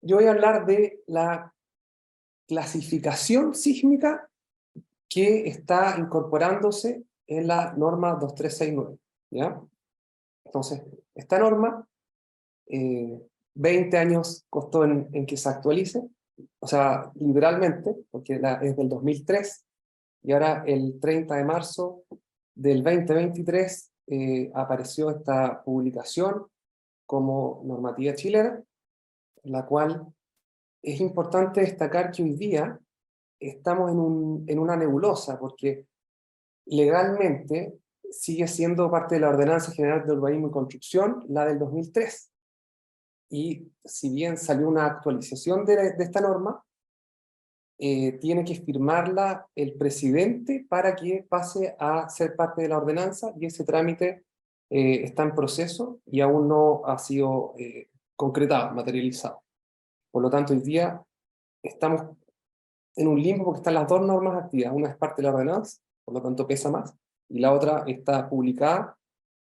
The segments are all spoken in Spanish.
Yo voy a hablar de la clasificación sísmica que está incorporándose en la norma 2369, ¿ya? Entonces, esta norma, 20 años costó en que se actualice, o sea, literalmente, porque es del 2003, y ahora el 30 de marzo del 2023 apareció esta publicación como normativa chilena, en la cual es importante destacar que hoy día estamos en una nebulosa, porque legalmente sigue siendo parte de la Ordenanza General de Urbanismo y Construcción, la del 2003. Y si bien salió una actualización de esta norma, tiene que firmarla el presidente para que pase a ser parte de la ordenanza, y ese trámite está en proceso y aún no ha sido concretado, materializado. Por lo tanto, hoy día estamos en un limbo porque están las dos normas activas. Una es parte de la ordenanza, por lo tanto pesa más, y la otra está publicada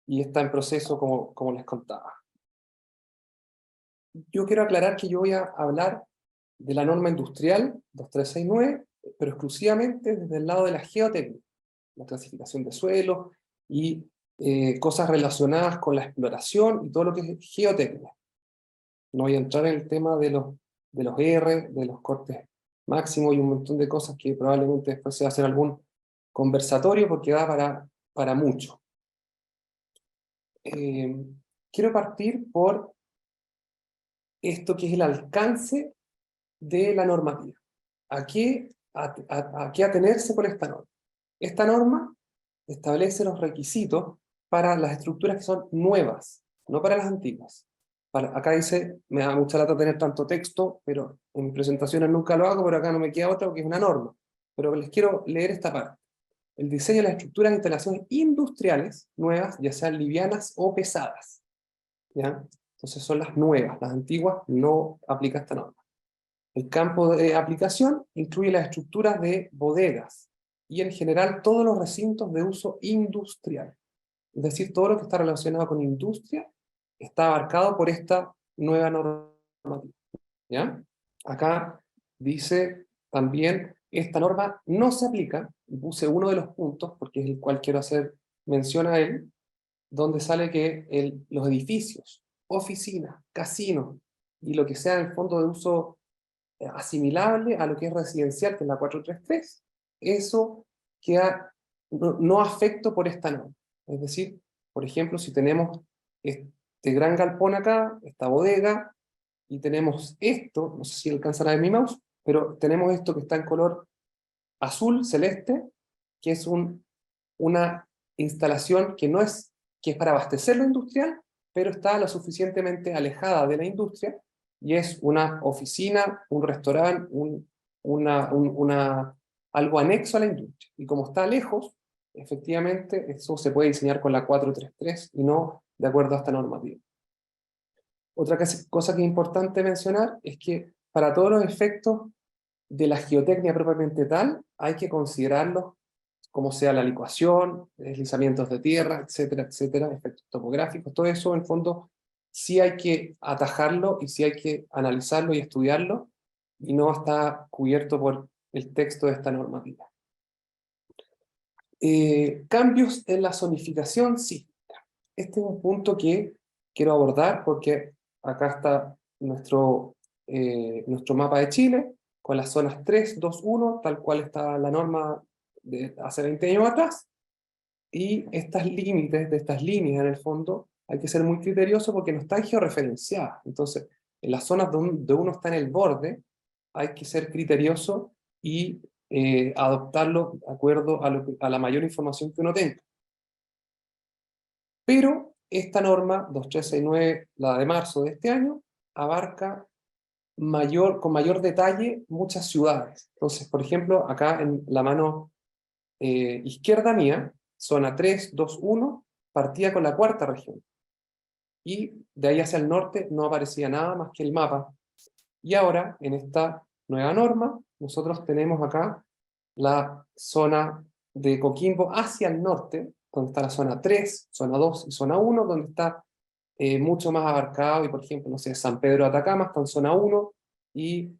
y está en proceso, como les contaba. Yo quiero aclarar que yo voy a hablar de la norma industrial 2369, pero exclusivamente desde el lado de la geotécnica, la clasificación de suelos y cosas relacionadas con la exploración y todo lo que es geotécnica. No voy a entrar en el tema de los R, de los cortes máximos y un montón de cosas que probablemente después se va a hacer algún conversatorio porque da para mucho. Quiero partir por esto que es el alcance de la normativa. ¿A qué atenerse con esta norma? Esta norma establece los requisitos para las estructuras que son nuevas, no para las antiguas. Acá dice, me da mucha lata tener tanto texto, pero en mis presentaciones nunca lo hago, pero acá no me queda otra porque es una norma. Pero les quiero leer esta parte. El diseño de las estructuras de instalaciones industriales nuevas, ya sean livianas o pesadas, ¿ya? Entonces son las nuevas, las antiguas no aplica esta norma. El campo de aplicación incluye las estructuras de bodegas y en general todos los recintos de uso industrial. Es decir, todo lo que está relacionado con industria está abarcado por esta nueva normativa, ¿ya? Acá dice también, esta norma no se aplica, y puse uno de los puntos, porque es el cual quiero hacer mención a él, donde sale que los edificios, oficinas, casinos, y lo que sea en el fondo de uso asimilable a lo que es residencial, que es la 433, eso queda no afecto por esta norma. Es decir, por ejemplo, si tenemos este gran galpón acá, esta bodega, y tenemos esto, no sé si alcanzan a ver mi mouse, pero tenemos esto que está en color azul, celeste, que es una instalación que es para abastecer lo industrial, pero está lo suficientemente alejada de la industria, y es una oficina, un restaurante, algo anexo a la industria. Y como está lejos, efectivamente, eso se puede diseñar con la 433 y no de acuerdo a esta normativa. Otra cosa que es importante mencionar es que para todos los efectos de la geotecnia propiamente tal, hay que considerarlos como sea la licuación, deslizamientos de tierra, etcétera, etcétera, efectos topográficos, todo eso en el fondo sí hay que atajarlo y sí hay que analizarlo y estudiarlo, y no está cubierto por el texto de esta normativa. Cambios en la zonificación sísmica. Este es un punto que quiero abordar porque acá está nuestro mapa de Chile, con las zonas 3, 2, 1, tal cual está la norma de hace 20 años atrás, y estos límites de estas líneas en el fondo hay que ser muy criterioso porque no están georreferenciadas. Entonces, en las zonas donde uno está en el borde, hay que ser criterioso y adoptarlo de acuerdo a la mayor información que uno tenga. Pero esta norma 2369, la de marzo de este año, abarca con mayor detalle muchas ciudades. Entonces, por ejemplo, acá en la mano izquierda mía, zona 3, 2, 1, partía con la cuarta región. Y de ahí hacia el norte no aparecía nada más que el mapa. Y ahora, en esta nueva norma, nosotros tenemos acá la zona de Coquimbo hacia el norte, donde está la zona 3, zona 2 y zona 1, donde está mucho más abarcado, y por ejemplo, no sé, San Pedro de Atacama está en zona 1, y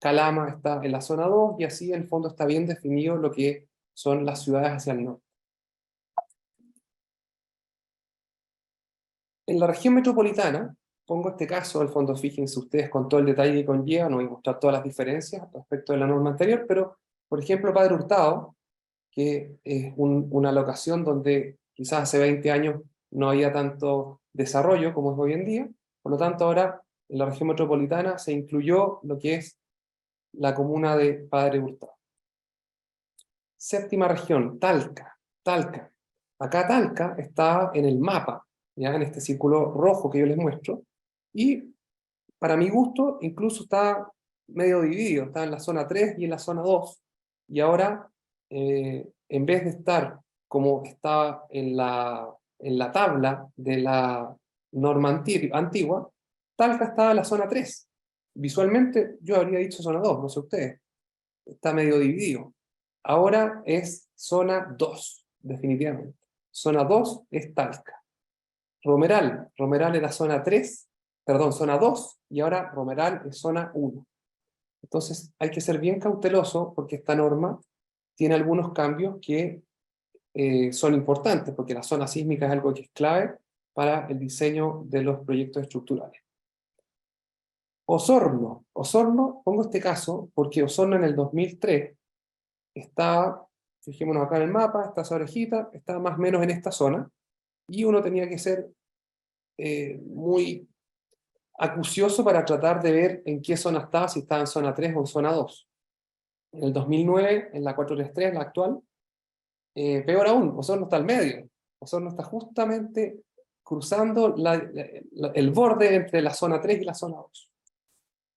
Calama está en la zona 2, y así en el fondo está bien definido lo que son las ciudades hacia el norte. En la región metropolitana, pongo este caso, al fondo fíjense ustedes con todo el detalle que conlleva, no voy a mostrar todas las diferencias respecto de la norma anterior, pero por ejemplo Padre Hurtado, que es una locación donde quizás hace 20 años no había tanto desarrollo como es hoy en día, por lo tanto ahora en la región metropolitana se incluyó lo que es la comuna de Padre Hurtado. Séptima región, Talca. Talca. Acá Talca está en el mapa, ya en este círculo rojo que yo les muestro, y para mi gusto incluso está medio dividido, está en la zona 3 y en la zona 2, y ahora en vez de estar como estaba en la tabla de la norma antigua, Talca está en la zona 3. Visualmente yo habría dicho zona 2, no sé ustedes, está medio dividido. Ahora es zona 2, definitivamente. Zona 2 es Talca. Romeral, Romeral era zona 3, perdón, zona 2, y ahora Romeral es zona 1. Entonces hay que ser bien cauteloso porque esta norma tiene algunos cambios que son importantes, porque la zona sísmica es algo que es clave para el diseño de los proyectos estructurales. Osorno. Osorno, pongo este caso porque Osorno en el 2003 estaba, fijémonos acá en el mapa, esta orejita, estaba más o menos en esta zona, y uno tenía que ser muy acucioso para tratar de ver en qué zona estaba, si estaba en zona 3 o en zona 2. En el 2009, en la 433, la actual, peor aún, Osorno está al medio. Osorno está justamente cruzando el borde entre la zona 3 y la zona 2.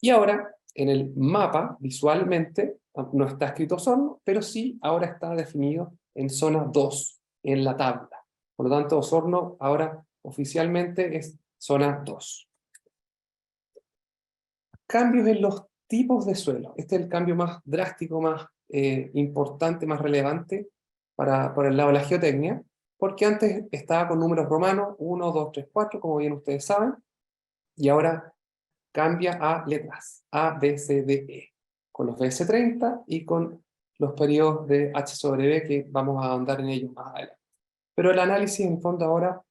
Y ahora, en el mapa, visualmente, no está escrito Osorno, pero sí ahora está definido en zona 2, en la tabla. Por lo tanto, Osorno ahora oficialmente es zona 2. Cambios en los tipos de suelo. Este es el cambio más drástico, más importante, más relevante por el lado de la geotecnia, porque antes estaba con números romanos 1, 2, 3, 4, como bien ustedes saben, y ahora cambia a letras A, B, C, D, E, con los BS30 y con los periodos de H sobre B, que vamos a ahondar en ellos más adelante. Pero el análisis en fondo ahora,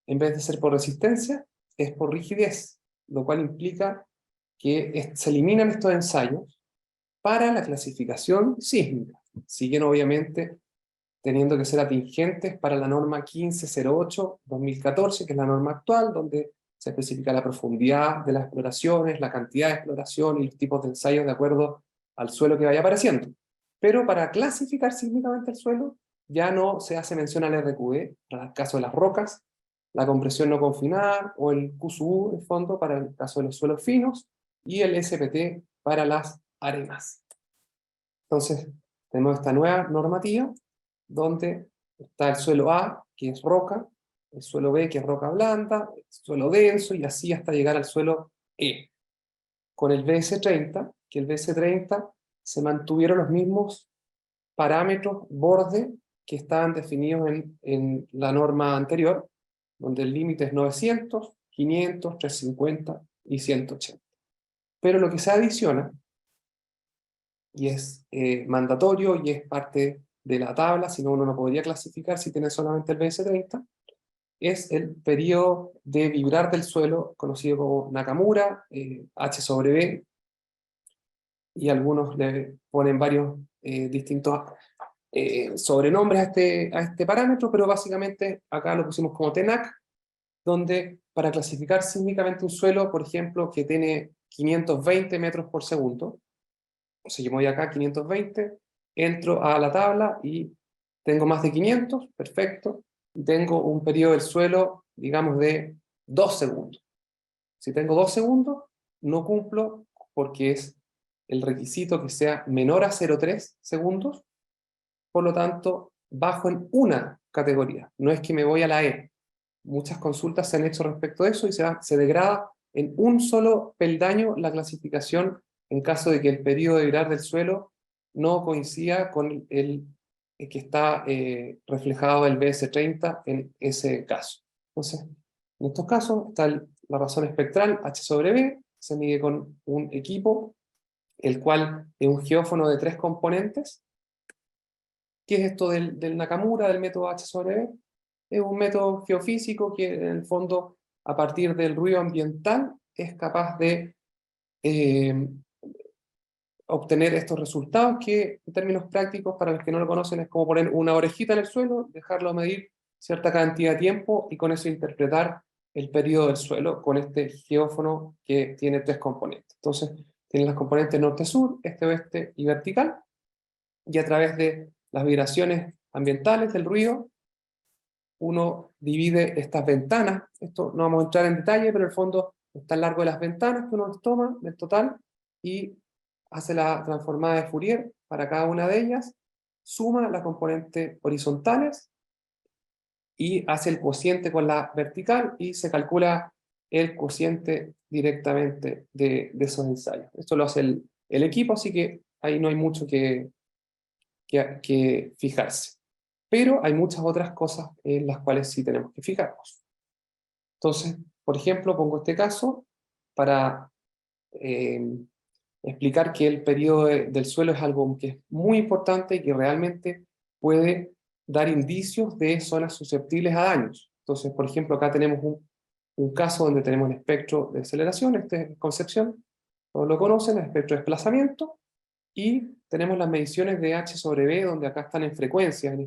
en vez de ser por resistencia, es por rigidez, lo cual implica que se eliminan estos ensayos para la clasificación sísmica. Siguen obviamente teniendo que ser atingentes para la norma 1508-2014, que es la norma actual, donde se especifica la profundidad de las exploraciones, la cantidad de exploración y los tipos de ensayos de acuerdo al suelo que vaya apareciendo. Pero para clasificar sísmicamente el suelo, ya no se hace mención al RQE, para el caso de las rocas, la compresión no confinada, o el QSU de fondo para el caso de los suelos finos, y el SPT para las arenas. Entonces, tenemos esta nueva normativa, donde está el suelo A, que es roca, el suelo B, que es roca blanda, el suelo denso, y así hasta llegar al suelo E. Con el BS30, que el BS30 se mantuvieron los mismos parámetros borde que estaban definidos en la norma anterior, donde el límite es 900, 500, 350 y 180. Pero lo que se adiciona, y es mandatorio y es parte de la tabla, si no uno no podría clasificar si tiene solamente el BS30, es el periodo de vibrar del suelo, conocido como Nakamura, H sobre B, y algunos le ponen varios distintos sobrenombres a este parámetro, pero básicamente acá lo pusimos como TENAC, donde para clasificar sísmicamente un suelo, por ejemplo, que tiene 520 metros por segundo, o sea, yo me voy acá 520, entro a la tabla y tengo más de 500, perfecto, y tengo un periodo del suelo, digamos, de 2 segundos. Si tengo 2 segundos, no cumplo porque es el requisito que sea menor a 0,3 segundos, por lo tanto, bajo en una categoría, no es que me voy a la E. Muchas consultas se han hecho respecto a eso y se degrada en un solo peldaño la clasificación en caso de que el periodo de vibrar del suelo no coincida con el que está reflejado el BS30 en ese caso. Entonces, en estos casos está la razón espectral H sobre B, se mide con un equipo, el cual es un geófono de 3 componentes. ¿Qué es esto del Nakamura, del método H sobre B? Es un método geofísico que en el fondo, a partir del ruido ambiental, es capaz de obtener estos resultados que, en términos prácticos, para los que no lo conocen, es como poner una orejita en el suelo, dejarlo medir cierta cantidad de tiempo y con eso interpretar el periodo del suelo con este geófono que tiene 3 componentes. Entonces, tiene las componentes norte-sur, este-oeste y vertical, y a través de las vibraciones ambientales del ruido, uno divide estas ventanas. Esto no vamos a entrar en detalle, pero en el fondo está el largo de las ventanas que uno toma del total y hace la transformada de Fourier para cada una de ellas, suma las componentes horizontales y hace el cociente con la vertical y se calcula el cociente directamente de esos ensayos. Esto lo hace el equipo, así que ahí no hay mucho que fijarse. Pero hay muchas otras cosas en las cuales sí tenemos que fijarnos. Entonces, por ejemplo, pongo este caso para explicar que el periodo del suelo es algo que es muy importante y que realmente puede dar indicios de zonas susceptibles a daños. Entonces, por ejemplo, acá tenemos un caso donde tenemos el espectro de aceleración, este es Concepción, todos lo conocen, el espectro de desplazamiento, y tenemos las mediciones de H sobre B, donde acá están en frecuencias,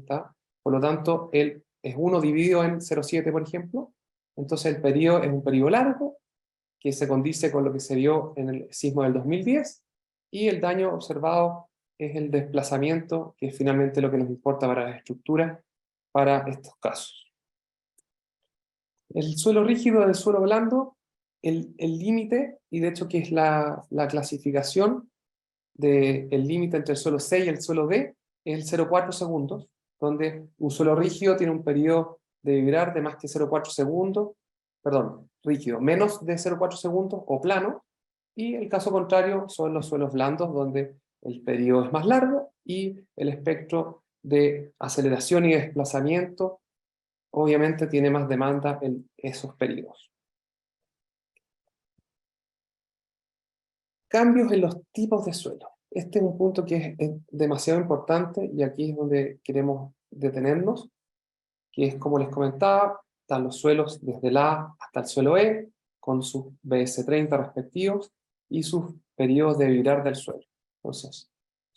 por lo tanto, es 1 dividido en 0,7, por ejemplo, entonces el periodo es un periodo largo, que se condice con lo que se vio en el sismo del 2010, y el daño observado es el desplazamiento, que es finalmente lo que nos importa para las estructuras, para estos casos. El suelo rígido del suelo blando, el límite, y de hecho que es la clasificación del límite entre el suelo C y el suelo D, es el 0,4 segundos, donde un suelo rígido tiene un periodo de vibrar de más que 0,4 segundos, perdón, rígido, menos de 0,4 segundos, o plano, y el caso contrario son los suelos blandos, donde el periodo es más largo y el espectro de aceleración y desplazamiento obviamente tiene más demanda en esos periodos. Cambios en los tipos de suelo. Este es un punto que es demasiado importante y aquí es donde queremos detenernos, que es como les comentaba, están los suelos desde el A hasta el suelo E, con sus BS30 respectivos y sus periodos de vibrar del suelo. Entonces,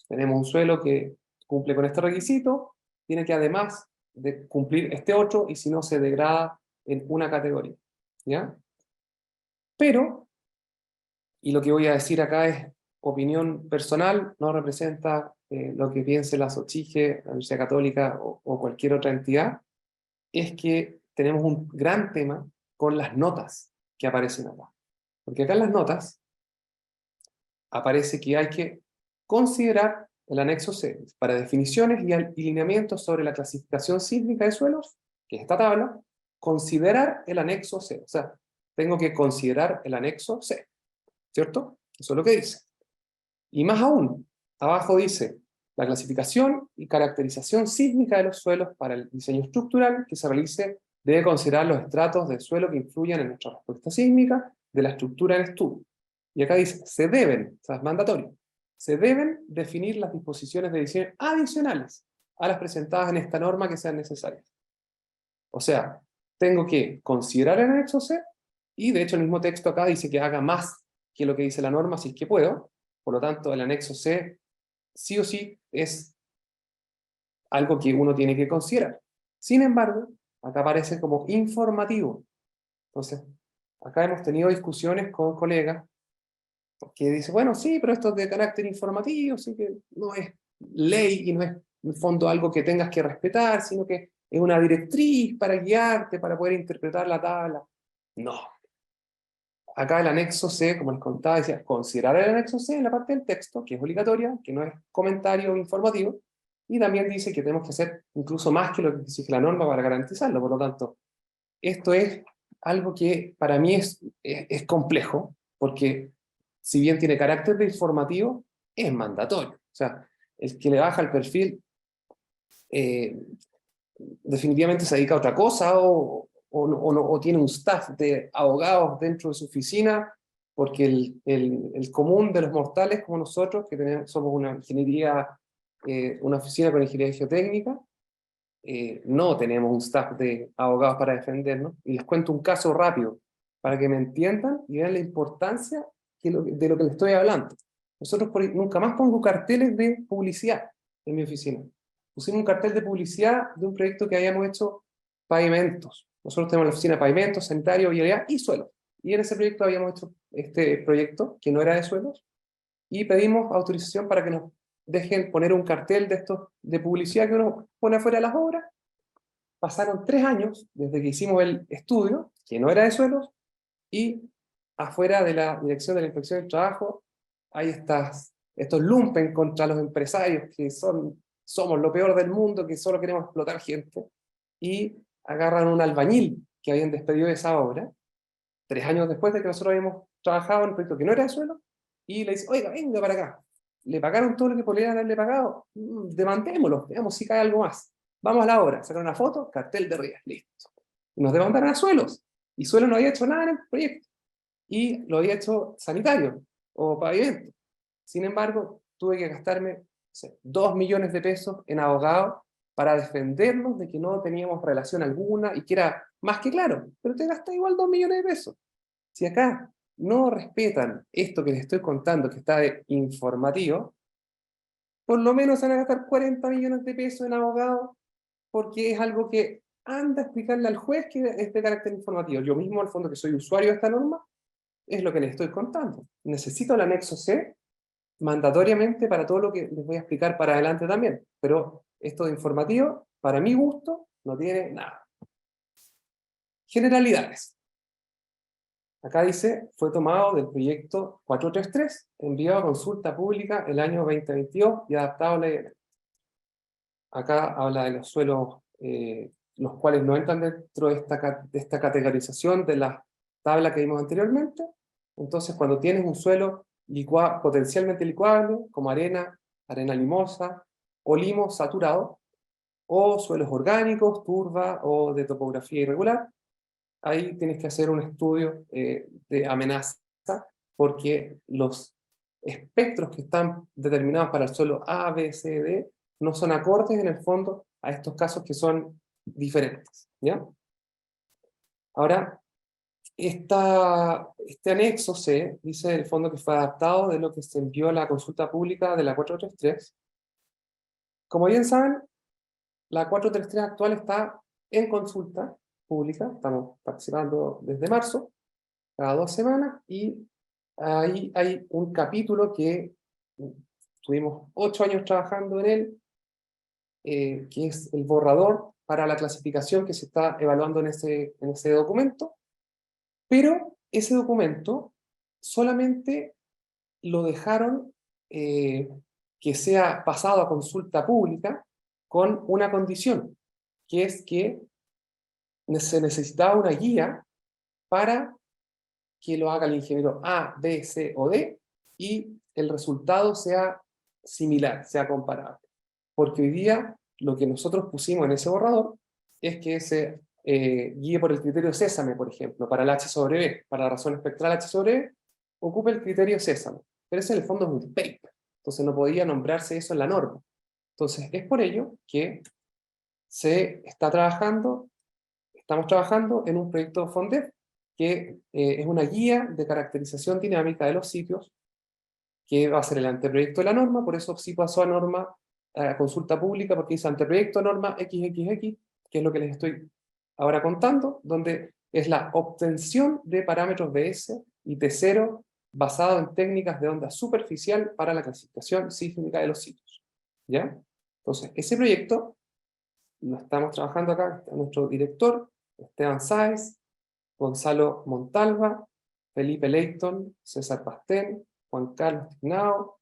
tenemos un suelo que cumple con este requisito, tiene que además de cumplir este otro, y si no se degrada en una categoría, ¿ya? Pero, y lo que voy a decir acá es opinión personal, no representa lo que piense la SOCHIGE, la Universidad Católica o cualquier otra entidad, es que tenemos un gran tema con las notas que aparecen acá. Porque acá en las notas aparece que hay que considerar el anexo C para definiciones y lineamientos sobre la clasificación sísmica de suelos, que es esta tabla, considerar el anexo C. O sea, tengo que considerar el anexo C, ¿cierto? Eso es lo que dice. Y más aún, abajo dice, la clasificación y caracterización sísmica de los suelos para el diseño estructural que se realice debe considerar los estratos del suelo que influyan en nuestra respuesta sísmica de la estructura en estudio. Y acá dice, se deben, o sea, es mandatorio, se deben definir las disposiciones de diseño adicionales a las presentadas en esta norma que sean necesarias. O sea, tengo que considerar el anexo C, y de hecho el mismo texto acá dice que haga más que lo que dice la norma si es que puedo. Por lo tanto, el anexo C sí o sí es algo que uno tiene que considerar. Sin embargo, acá aparece como informativo. Entonces, acá hemos tenido discusiones con colegas que dicen, bueno, sí, pero esto es de carácter informativo, sí que no es ley y no es en el fondo algo que tengas que respetar, sino que es una directriz para guiarte, para poder interpretar la tabla. No. Acá el anexo C, como les contaba, decía considerar el anexo C en la parte del texto, que es obligatoria, que no es comentario informativo, y también dice que tenemos que hacer incluso más que lo que exige la norma para garantizarlo. Por lo tanto, esto es algo que para mí es complejo, porque si bien tiene carácter de informativo, es mandatorio. O sea, el que le baja el perfil definitivamente se dedica a otra cosa o tiene un staff de abogados dentro de su oficina porque el común de los mortales como nosotros, que somos una ingeniería, una oficina con ingeniería geotécnica, no tenemos un staff de abogados para defendernos. Y les cuento un caso rápido, para que me entiendan y vean la importancia de lo que les estoy hablando. Nosotros nunca más pongo carteles de publicidad en mi oficina. Pusimos un cartel de publicidad de un proyecto que habíamos hecho, pavimentos. Nosotros tenemos la oficina de pavimentos, sanitario, vialidad y suelos. Y en ese proyecto habíamos hecho este proyecto, que no era de suelos, y pedimos autorización para que nos dejen poner un cartel de estos de publicidad que uno pone afuera de las obras. Pasaron 3 años desde que hicimos el estudio, que no era de suelos, y afuera de la Dirección de la Inspección del Trabajo hay estos lumpen contra los empresarios que somos lo peor del mundo, que solo queremos explotar gente, y agarran un albañil que habían despedido de esa obra, 3 años después de que nosotros habíamos trabajado en un proyecto que no era de suelo, y le dice, oiga, venga para acá. Le pagaron todo lo que podían haberle pagado, demandémoslo, veamos si cae algo más. Vamos a la obra, sacaron una foto, cartel de Rías, listo. Y nos demandaron a Suelos, y Suelos no había hecho nada en el proyecto, y lo había hecho sanitario, o pavimento. Sin embargo, tuve que gastarme, no sé, 2 millones de pesos en abogados para defendernos de que no teníamos relación alguna, y que era más que claro, pero te gastas igual 2 millones de pesos. Si acá no respetan esto que les estoy contando, que está de informativo, por lo menos van a gastar 40 millones de pesos en abogados, porque es algo que anda a explicarle al juez que es de carácter informativo. Yo mismo, al fondo, que soy usuario de esta norma, es lo que les estoy contando. Necesito el anexo C mandatoriamente para todo lo que les voy a explicar para adelante también, pero esto de informativo, para mi gusto, no tiene nada. Generalidades. Acá dice, fue tomado del proyecto 433, enviado a consulta pública el año 2022 y adaptado a la ley. Acá habla de los suelos, los cuales no entran dentro de esta categorización de la tabla que vimos anteriormente. Entonces, cuando tienes un suelo potencialmente licuable, como arena, arena limosa, o limo saturado, o suelos orgánicos, turba o de topografía irregular, ahí tienes que hacer un estudio de amenaza, porque los espectros que están determinados para el suelo A, B, C, D, no son acordes en el fondo a estos casos que son diferentes, ¿ya? Ahora, este anexo C dice en el fondo que fue adaptado de lo que se envió a la consulta pública de la 433. Como bien saben, la 433 actual está en consulta pública, estamos participando desde marzo, cada 2 semanas, y ahí hay un capítulo que tuvimos 8 años trabajando en él, que es el borrador para la clasificación que se está evaluando en ese documento, pero ese documento solamente lo dejaron que sea pasado a consulta pública con una condición, que es que se necesitaba una guía para que lo haga el ingeniero A, B, C o D, y el resultado sea similar, sea comparable. Porque hoy día lo que nosotros pusimos en ese borrador es que se guíe por el criterio Sésame, por ejemplo, para el H sobre B, para la razón espectral H sobre B, ocupa el criterio Sésame. Pero ese en el fondo es un paper, entonces no podía nombrarse eso en la norma. Entonces es por ello que estamos trabajando en un proyecto FONDEP que es una guía de caracterización dinámica de los sitios, que va a ser el anteproyecto de la norma. Por eso sí pasó a norma, a consulta pública, porque dice anteproyecto norma XXX, que es lo que les estoy ahora contando, donde es la obtención de parámetros de S y T0 basado en técnicas de onda superficial para la clasificación sísmica de los sitios, ¿ya? Entonces, ese proyecto lo estamos trabajando acá, está nuestro director, Esteban Sáez, Gonzalo Montalva, Felipe Leighton, César Pastén, Juan Carlos Tignao,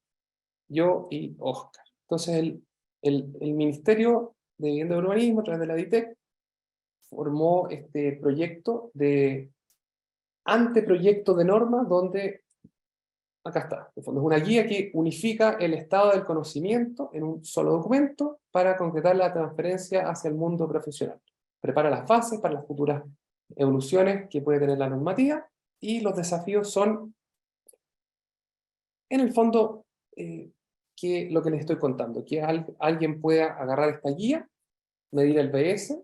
yo y Oscar. Entonces el Ministerio de Vivienda y Urbanismo, a través de la DITEC, formó este proyecto de anteproyecto de norma donde, acá está, en fondo es una guía que unifica el estado del conocimiento en un solo documento para concretar la transferencia hacia el mundo profesional. Prepara las bases para las futuras evoluciones que puede tener la normativa, y los desafíos son En el fondo, que lo que les estoy contando, que alguien pueda agarrar esta guía, medir el BS,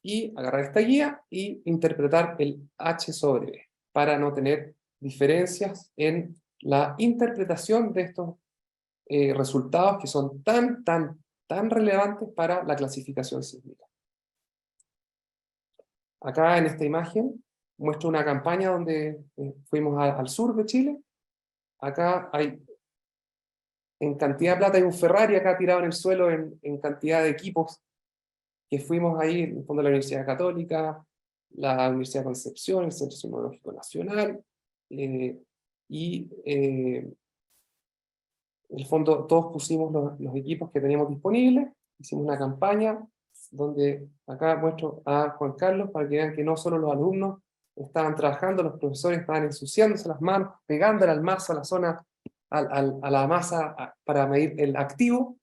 y agarrar esta guía y interpretar el H sobre B, para no tener diferencias en la interpretación de estos resultados que son tan relevantes para la clasificación sísmica. Acá en esta imagen muestro una campaña donde fuimos al sur de Chile. Acá hay, en cantidad de plata, hay un Ferrari acá tirado en el suelo en cantidad de equipos que fuimos ahí, en el fondo de la Universidad Católica, la Universidad de Concepción, el Centro Sismológico Nacional, en el fondo todos pusimos los equipos que teníamos disponibles, hicimos una campaña donde acá muestro a Juan Carlos para que vean que no solo los alumnos estaban trabajando, los profesores estaban ensuciándose las manos, pegándole al mazo a la zona, a la masa para medir el activo.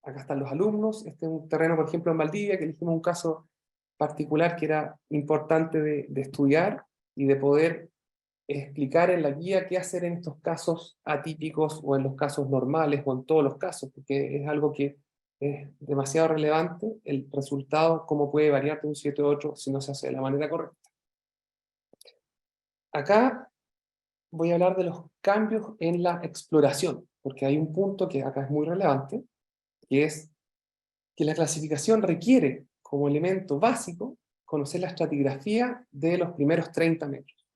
Acá están los alumnos. Este es un terreno, por ejemplo, en Valdivia, que elegimos un caso particular que era importante de estudiar y de poder explicar en la guía qué hacer en estos casos atípicos o en los casos normales o en todos los casos, porque es algo que es demasiado relevante, el resultado, cómo puede variar de un 7 a 8 si no se hace de la manera correcta. Acá voy a hablar de los cambios en la exploración, porque hay un punto que acá es muy relevante, que es que la clasificación requiere como elemento básico conocer la estratigrafía de los primeros 30 metros.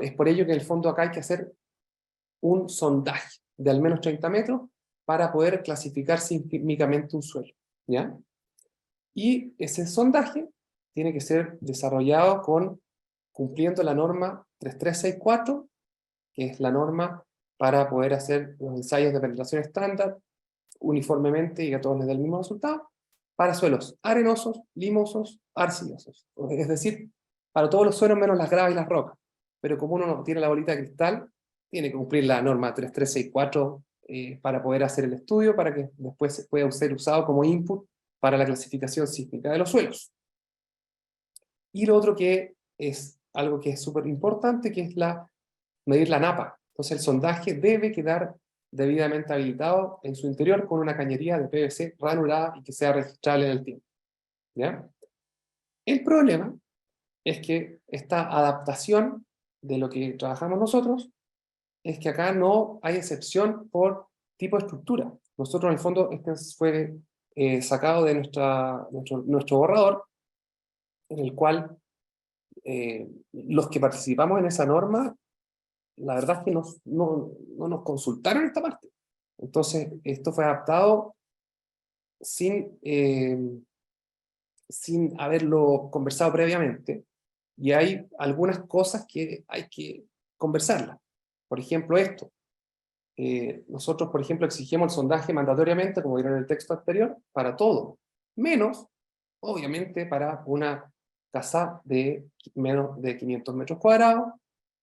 Es por ello que en el fondo acá hay que hacer un sondaje de al menos 30 metros para poder clasificar sísmicamente un suelo, ¿ya? Y ese sondaje tiene que ser desarrollado cumpliendo la norma 3364, que es la norma para poder hacer los ensayos de penetración estándar uniformemente y a todos les dé el mismo resultado, para suelos arenosos, limosos, arcillosos. Es decir, para todos los suelos menos las gravas y las rocas. Pero como uno no tiene la bolita de cristal, tiene que cumplir la norma 3364 para poder hacer el estudio, para que después pueda ser usado como input para la clasificación sísmica de los suelos. Y lo otro que es algo que es súper importante, que es medir la napa. Entonces el sondaje debe quedar debidamente habilitado en su interior con una cañería de PVC ranurada y que sea registrable en el tiempo, ¿ya? El problema es que esta adaptación de lo que trabajamos nosotros es que acá no hay excepción por tipo de estructura. Nosotros en el fondo, este fue sacado de nuestro borrador, en el cual los que participamos en esa norma, la verdad es que no nos consultaron esta parte. Entonces, esto fue adaptado sin haberlo conversado previamente, y hay algunas cosas que hay que conversarlas. Por ejemplo, esto. Nosotros, por ejemplo, exigimos el sondaje mandatoriamente, como vieron en el texto anterior, para todo, menos, obviamente, para una casa de menos de 500 metros cuadrados,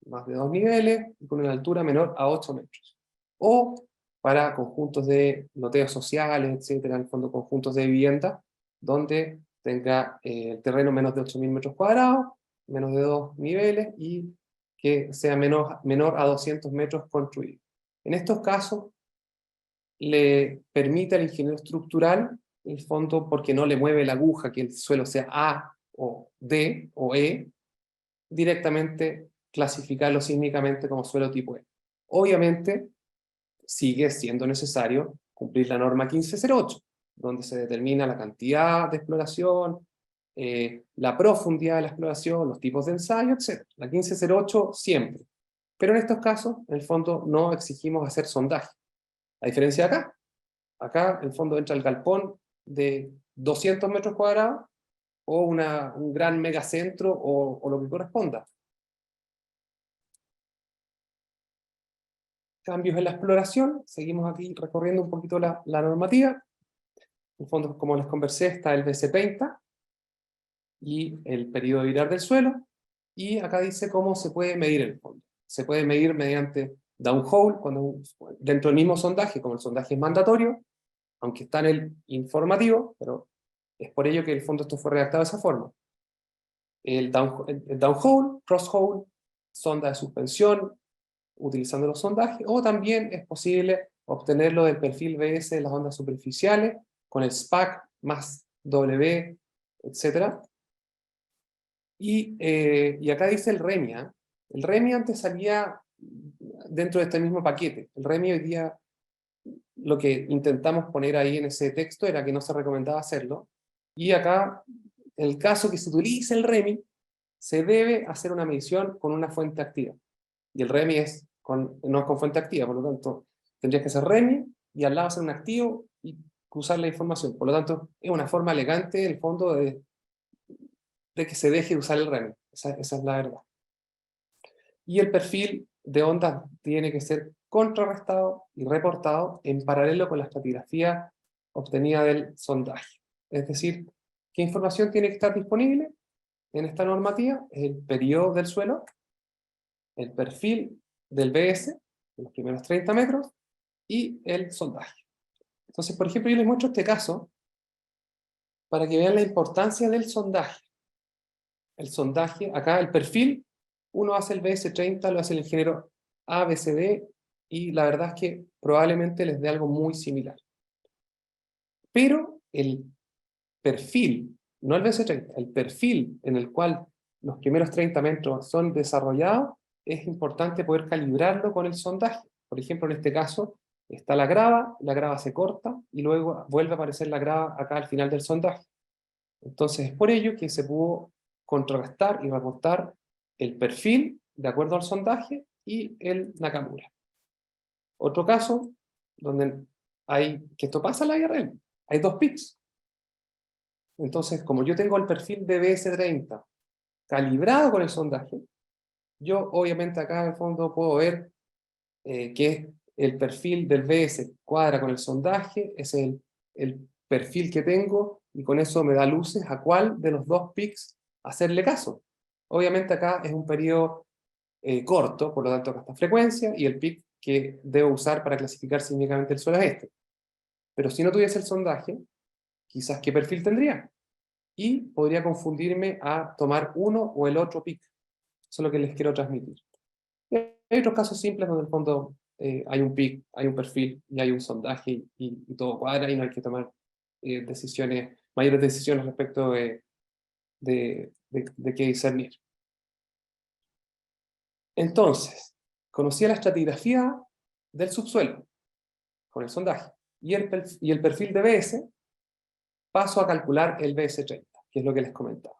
más de 2 niveles, y con una altura menor a 8 metros. O para conjuntos de loteos sociales, etcétera, en el fondo conjuntos de vivienda, donde tenga el terreno menos de 8.000 metros cuadrados, menos de 2 niveles, y que sea menor a 200 metros construido. En estos casos, le permite al ingeniero estructural, en el fondo, porque no le mueve la aguja, que el suelo sea A o D o E, directamente clasificarlo sísmicamente como suelo tipo E. Obviamente, sigue siendo necesario cumplir la norma 1508, donde se determina la cantidad de exploración, la profundidad de la exploración, los tipos de ensayo, etc. La 1508 siempre. Pero en estos casos, en el fondo, no exigimos hacer sondaje. A diferencia de acá en el fondo entra el galpón de 200 metros cuadrados o un gran megacentro o lo que corresponda. Cambios en la exploración, seguimos aquí recorriendo un poquito la normativa. En el fondo, como les conversé, está el BC30 y el periodo viral del suelo, y acá dice cómo se puede medir el fondo. Se puede medir mediante downhole, dentro del mismo sondaje, como el sondaje es mandatorio, aunque está en el informativo, pero es por ello que el fondo esto fue redactado de esa forma. El downhole, crosshole, sonda de suspensión, utilizando los sondajes, o también es posible obtenerlo del perfil BS de las ondas superficiales, con el SPAC más W, etc. Y acá dice el REMI. El REMI antes salía dentro de este mismo paquete. El REMI hoy día, lo que intentamos poner ahí en ese texto era que no se recomendaba hacerlo. Y acá, en el caso que se utilice el REMI, se debe hacer una medición con una fuente activa. Y el REMI no es con fuente activa, por lo tanto, tendrías que hacer REMI y al lado hacer un activo y cruzar la información. Por lo tanto, es una forma elegante, en el fondo, de que se deje de usar el REMI. Esa es la verdad. Y el perfil de ondas tiene que ser contrarrestado y reportado en paralelo con la estratigrafía obtenida del sondaje. Es decir, ¿qué información tiene que estar disponible en esta normativa? El periodo del suelo, el perfil del BS, en los primeros 30 metros, y el sondaje. Entonces, por ejemplo, yo les muestro este caso para que vean la importancia del sondaje. El sondaje, acá el perfil, uno hace el BS30, lo hace el ingeniero ABCD, y la verdad es que probablemente les dé algo muy similar. Pero el perfil, no el BS30, el perfil en el cual los primeros 30 metros son desarrollados, es importante poder calibrarlo con el sondaje. Por ejemplo, en este caso, está la grava se corta, y luego vuelve a aparecer la grava acá al final del sondaje. Entonces, es por ello que se pudo contrarrestar y reportar el perfil de acuerdo al sondaje y el Nakamura. Otro caso, donde que esto pasa en la IRL, hay dos pics. Entonces, como yo tengo el perfil de BS30 calibrado con el sondaje, yo obviamente acá en el fondo puedo ver que el perfil del BS cuadra con el sondaje, ese es el perfil que tengo, y con eso me da luces a cuál de los dos pics hacerle caso. Obviamente acá es un periodo corto, por lo tanto acá está frecuencia, y el pic que debo usar para clasificar significativamente el suelo es este. Pero si no tuviese el sondaje, quizás ¿qué perfil tendría? Y podría confundirme a tomar uno o el otro pic. Eso es lo que les quiero transmitir. Y hay otros casos simples donde en el fondo hay un pic, hay un perfil y hay un sondaje y todo cuadra, y no hay que tomar mayores decisiones respecto de qué discernir. Entonces, conocía la estratigrafía del subsuelo con el sondaje y el perfil de BS, paso a calcular el BS30, que es lo que les comentaba.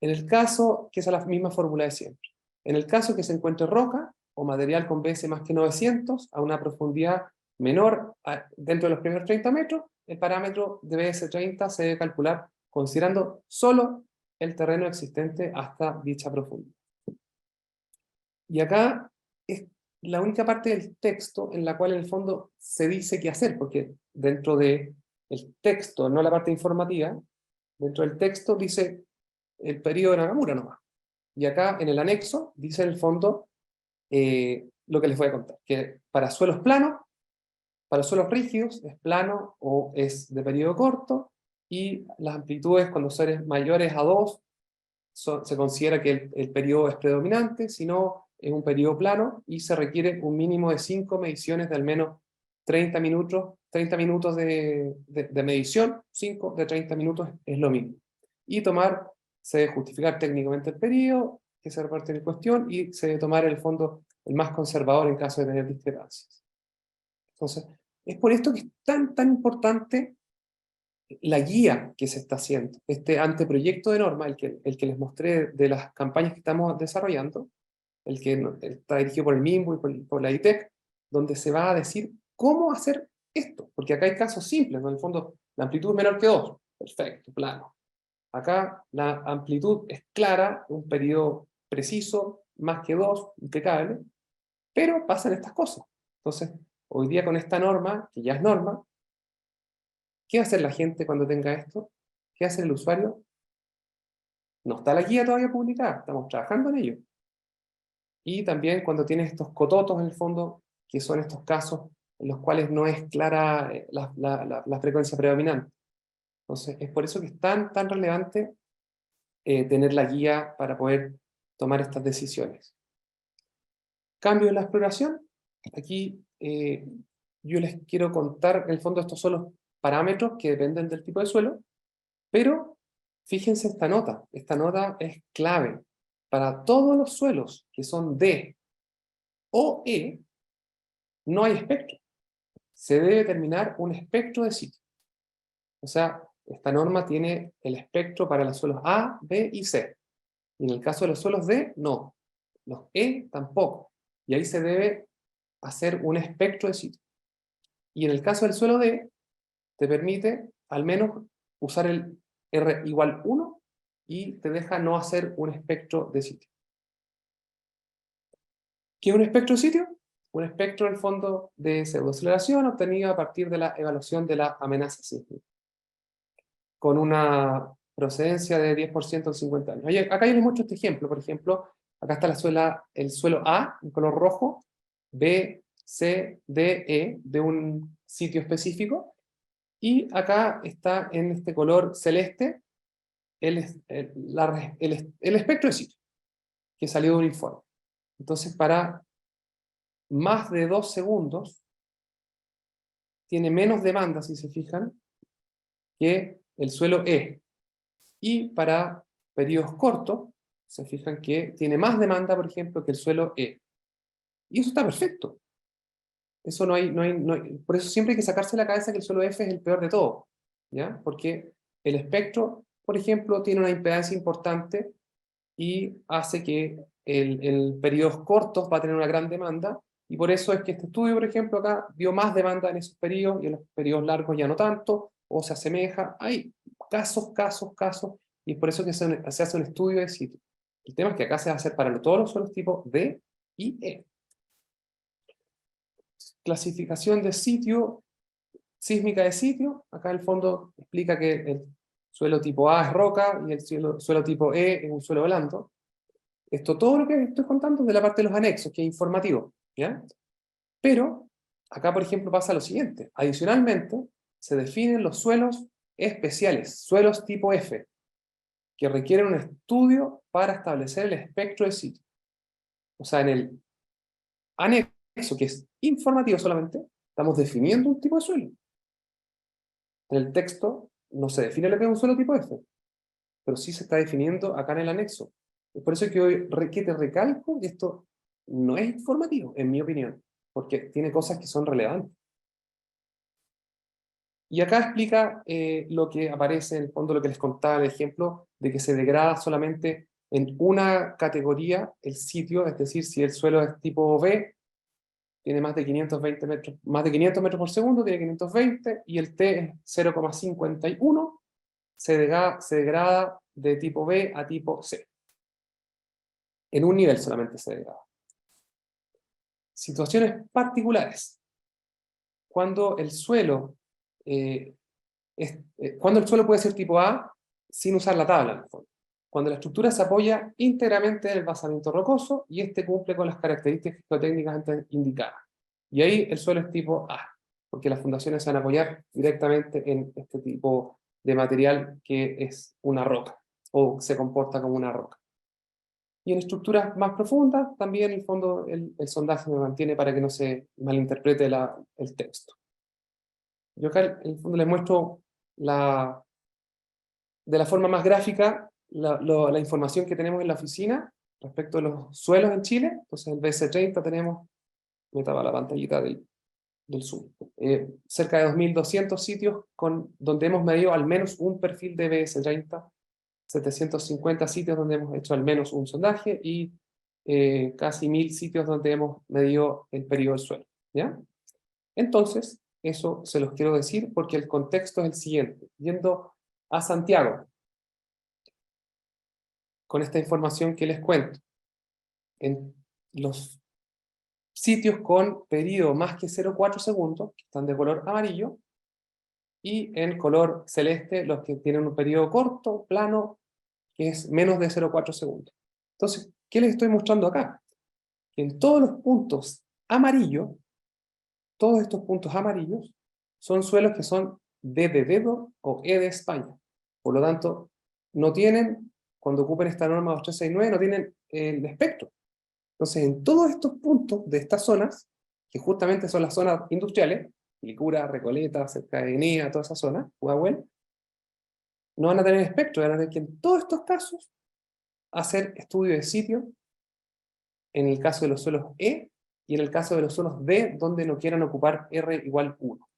En el caso, que es la misma fórmula de siempre, en el caso que se encuentre roca o material con BS más que 900 a una profundidad menor dentro de los primeros 30 metros, el parámetro de BS30 se debe calcular considerando solo el terreno existente hasta dicha profundidad. Y acá es la única parte del texto en la cual en el fondo se dice qué hacer, porque dentro del texto, no la parte informativa, dentro del texto dice el periodo de Nakamura nomás. Y acá en el anexo dice en el fondo lo que les voy a contar, que para suelos planos, para suelos rígidos es plano o es de periodo corto, y las amplitudes cuando son mayores a 2 se considera que el periodo es predominante, si no es un periodo plano, y se requiere un mínimo de 5 mediciones de al menos 30 minutos de medición, 5 de 30 minutos es lo mismo. Y se debe justificar técnicamente el periodo que se reparte en cuestión, y se debe tomar en el fondo el más conservador en caso de tener discrepancias. Entonces, es por esto que es tan importante la guía que se está haciendo, este anteproyecto de norma, el que les mostré de las campañas que estamos desarrollando, el que está dirigido por el MIMBU y por la ITEC, donde se va a decir cómo hacer esto, porque acá hay casos simples, ¿no? En el fondo, la amplitud es menor que 2, perfecto, plano. Acá la amplitud es clara, un periodo preciso, más que 2, impecable, pero pasan estas cosas. Entonces, hoy día con esta norma, que ya es norma, ¿qué va a hacer la gente cuando tenga esto? ¿Qué hace el usuario? No está la guía todavía publicada, estamos trabajando en ello. Y también cuando tienes estos cototos en el fondo, que son estos casos en los cuales no es clara la frecuencia predominante. Entonces, es por eso que es tan relevante tener la guía para poder tomar estas decisiones. Cambio en la exploración. Aquí yo les quiero contar, en el fondo estos son los parámetros que dependen del tipo de suelo, pero fíjense esta nota. Esta nota es clave. Para todos los suelos que son D o E, no hay espectro. Se debe determinar un espectro de sitio. O sea, esta norma tiene el espectro para los suelos A, B y C. Y en el caso de los suelos D, no. Los E tampoco. Y ahí se debe hacer un espectro de sitio. Y en el caso del suelo D, te permite al menos usar el R igual 1 y te deja no hacer un espectro de sitio. ¿Qué es un espectro de sitio? Un espectro, en el fondo, de pseudoaceleración obtenido a partir de la evaluación de la amenaza sísmica, con una procedencia de 10% en 50 años. Acá yo les muestro este ejemplo. Por ejemplo, acá está el suelo A, en color rojo, B, C, D, E, de un sitio específico, y acá está en este color celeste el espectro de sitio, que salió de un informe. Entonces, para más de 2 segundos, tiene menos demanda, si se fijan, que el suelo E. Y para periodos cortos, se fijan que tiene más demanda, por ejemplo, que el suelo E. Y eso está perfecto. Eso por eso siempre hay que sacarse de la cabeza que el suelo F es el peor de todo, ¿ya? Porque el espectro, por ejemplo, tiene una impedancia importante y hace que en periodos cortos va a tener una gran demanda, y por eso es que este estudio, por ejemplo, acá dio más demanda en esos periodos, y en los periodos largos ya no tanto, o se asemeja. Hay casos, y es por eso que se hace un estudio de sitio. El tema es que acá se va a hacer para todos los suelos tipo D y E. Clasificación de sitio, sísmica de sitio. Acá el fondo explica que el suelo tipo A es roca y el suelo tipo E es un suelo blando. Esto, todo lo que estoy contando es de la parte de los anexos, que es informativo, ¿ya? Pero, acá por ejemplo pasa lo siguiente. Adicionalmente, se definen los suelos especiales, suelos tipo F, que requieren un estudio para establecer el espectro de sitio. O sea, en el anexo, que es informativo solamente, estamos definiendo un tipo de suelo. En el texto no se define lo que es un suelo tipo F, pero sí se está definiendo acá en el anexo. Es por eso que hoy te recalco que esto no es informativo, en mi opinión, porque tiene cosas que son relevantes. Y acá explica lo que aparece en el fondo, lo que les contaba, el ejemplo de que se degrada solamente en una categoría el sitio, es decir, si el suelo es tipo B, tiene más de 520 metros, más de 500 metros por segundo, tiene 520, y el T es 0,51, se degrada de tipo B a tipo C. En un nivel solamente se degrada. Situaciones particulares. Cuando el suelo cuando el suelo puede ser tipo A sin usar la tabla, en el fondo. Cuando la estructura se apoya íntegramente en el basamento rocoso y este cumple con las características geotécnicas antes indicadas. Y ahí el suelo es tipo A, porque las fundaciones se van a apoyar directamente en este tipo de material que es una roca, o se comporta como una roca. Y en estructuras más profundas, también en el fondo el sondaje me mantiene para que no se malinterprete el texto. Yo acá en el fondo les muestro de la forma más gráfica la información que tenemos en la oficina respecto a los suelos en Chile. Entonces el BC30 tenemos, me tapa la pantallita del Zoom, cerca de 2.200 sitios donde hemos medido al menos un perfil de BS30, 750 sitios donde hemos hecho al menos un sondaje y casi 1.000 sitios donde hemos medido el periodo del suelo, ¿ya? Entonces, eso se los quiero decir porque el contexto es el siguiente. Yendo a Santiago, con esta información que les cuento, en los sitios con periodo más que 0,4 segundos, que están de color amarillo, y en color celeste los que tienen un periodo corto, plano, que es menos de 0,4 segundos. Entonces, ¿qué les estoy mostrando acá? Que en todos los puntos amarillos, todos estos puntos amarillos, son suelos que son D de dedo o E de España. Por lo tanto, no tienen, cuando ocupen esta norma 2369, no tienen el espectro. Entonces, en todos estos puntos de estas zonas, que justamente son las zonas industriales, Licura, Recoleta, cerca de Enea, toda esa zona, Pudahuel, no van a tener espectro, van a tener que en todos estos casos hacer estudio de sitio, en el caso de los suelos E, y en el caso de los suelos D, donde no quieran ocupar R igual 1.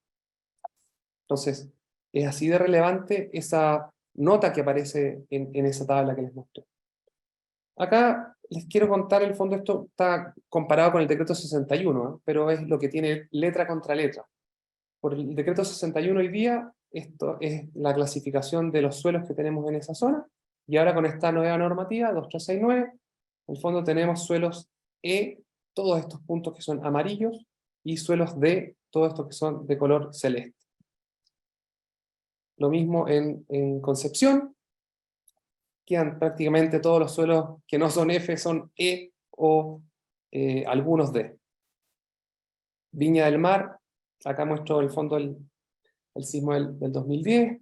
Entonces, es así de relevante esa nota que aparece en esa tabla que les mostré. Acá les quiero contar, el fondo, esto está comparado con el decreto 61, pero es lo que tiene letra contra letra. Por el decreto 61 hoy día, esto es la clasificación de los suelos que tenemos en esa zona, y ahora con esta nueva normativa, 2369, en el fondo tenemos suelos E, todos estos puntos que son amarillos, y suelos D, todos estos que son de color celeste. Lo mismo en Concepción, quedan prácticamente todos los suelos que no son F, son E o algunos D. Viña del Mar, acá muestro el fondo el sismo del 2010,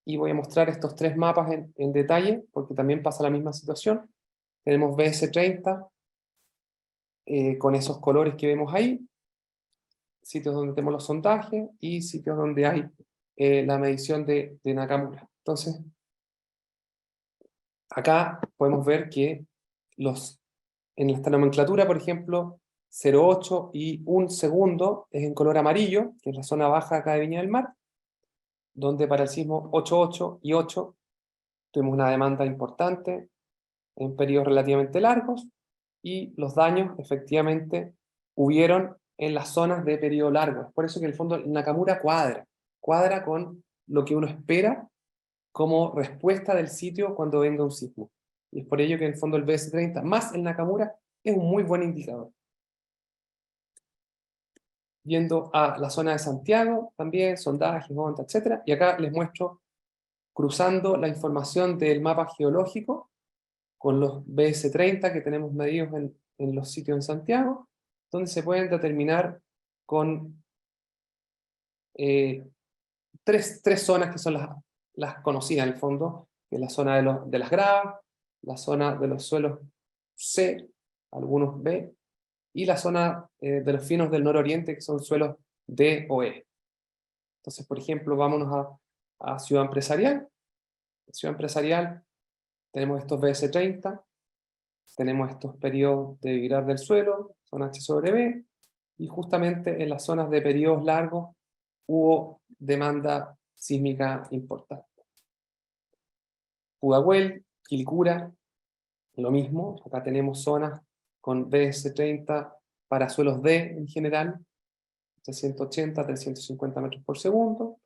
y voy a mostrar estos tres mapas en detalle, porque también pasa la misma situación. Tenemos BS30, con esos colores que vemos ahí, sitios donde tenemos los sondajes, y sitios donde hay la medición de Nakamura. Entonces, acá podemos ver que en esta nomenclatura, por ejemplo, 0,8 y 1 segundo es en color amarillo, que es la zona baja acá de Viña del Mar, donde para el sismo 8,8 y 8 tuvimos una demanda importante en periodos relativamente largos, y los daños efectivamente hubieron en las zonas de periodo largo. Es por eso que en el fondo el Nakamura cuadra con lo que uno espera como respuesta del sitio cuando venga un sismo. Y es por ello que en el fondo el BS30 más el Nakamura es un muy buen indicador. Yendo a la zona de Santiago, también, sondajes, monta, etc. Y acá les muestro, cruzando la información del mapa geológico con los BS30 que tenemos medidos en los sitios en Santiago, donde se pueden determinar con tres zonas que son las conocidas en el fondo, que es la zona de las gravas, la zona de los suelos C, algunos B, y la zona de los finos del nororiente, que son suelos D o E. Entonces, por ejemplo, vámonos a Ciudad Empresarial. En Ciudad Empresarial tenemos estos BS30, tenemos estos periodos de vibrar del suelo, son H sobre B, y justamente en las zonas de periodos largos hubo demanda sísmica importante. Pudahuel, Quilicura, lo mismo, acá tenemos zonas con BS30 para suelos D en general, 380 a 350 metros por segundo,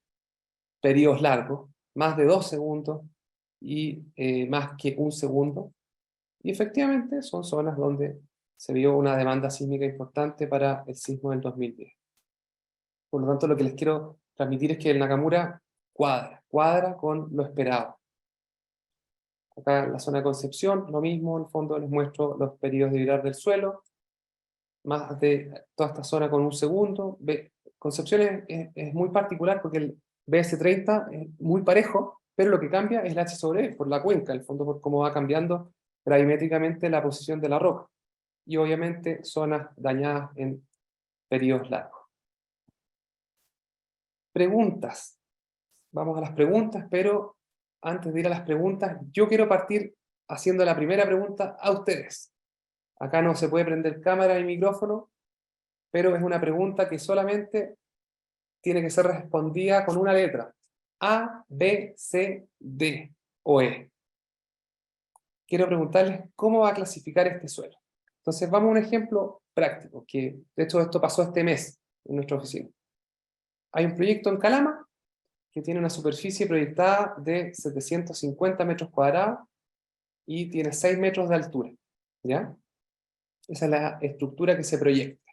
periodos largos, más de 2 segundos y más que 1 segundo, y efectivamente son zonas donde se vio una demanda sísmica importante para el sismo del 2010. Por lo tanto, lo que les quiero transmitir es que el Nakamura cuadra con lo esperado. Acá en la zona de Concepción, lo mismo, en el fondo les muestro los periodos de vibrar del suelo, más de toda esta zona con 1 segundo. Concepción es muy particular porque el BS30 es muy parejo, pero lo que cambia es el H sobre E, por la cuenca, en el fondo, por cómo va cambiando gravimétricamente la posición de la roca. Y obviamente zonas dañadas en periodos largos. Preguntas. Vamos a las preguntas, pero antes de ir a las preguntas, yo quiero partir haciendo la primera pregunta a ustedes. Acá no se puede prender cámara y micrófono, pero es una pregunta que solamente tiene que ser respondida con una letra. A, B, C, D o E. Quiero preguntarles cómo va a clasificar este suelo. Entonces vamos a un ejemplo práctico, que de hecho esto pasó este mes en nuestra oficina. Hay un proyecto en Calama que tiene una superficie proyectada de 750 metros cuadrados y tiene 6 metros de altura, ¿ya? Esa es la estructura que se proyecta.